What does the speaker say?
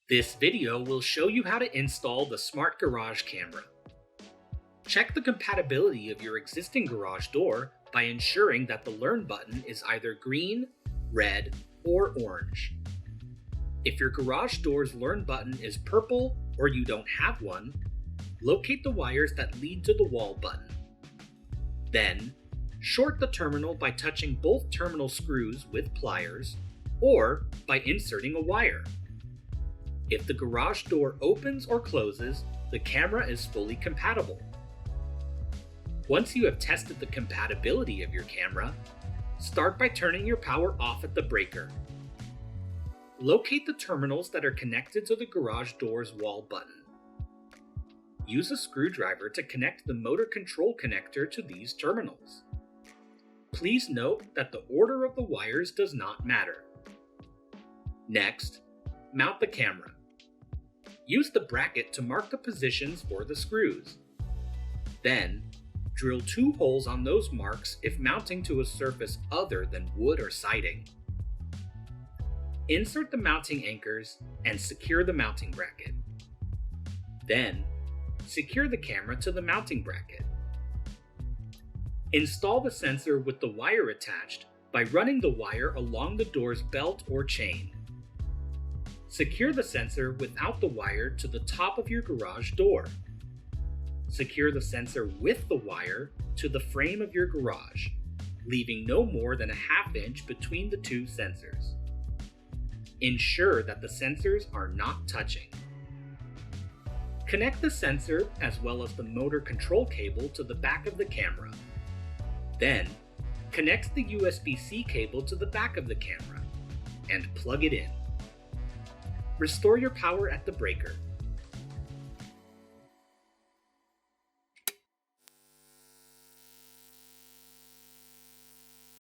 This video will show you how to install the Smart Garage Camera. Check the compatibility of your existing garage door by ensuring that the Learn button is either green, red, or orange. If your garage door's Learn button is purple or you don't have one, locate the wires that lead to the wall button. Then, short the terminal by touching both terminal screws with pliers or by inserting a wire. If the garage door opens or closes, the camera is fully compatible. Once you have tested the compatibility of your camera, start by turning your power off at the breaker. Locate the terminals that are connected to the garage door's wall button. Use a screwdriver to connect the motor control connector to these terminals. Please note that the order of the wires does not matter. Next, mount the camera. Use the bracket to mark the positions for the screws. Then, drill 2 holes on those marks if mounting to a surface other than wood or siding. Insert the mounting anchors and secure the mounting bracket. Then, secure the camera to the mounting bracket. Install the sensor with the wire attached by running the wire along the door's belt or chain. Secure the sensor without the wire to the top of your garage door. Secure the sensor with the wire to the frame of your garage, leaving no more than a ½ inch between the 2 sensors. Ensure that the sensors are not touching. Connect the sensor as well as the motor control cable to the back of the camera. Then, connect the USB-C cable to the back of the camera and plug it in. Restore your power at the breaker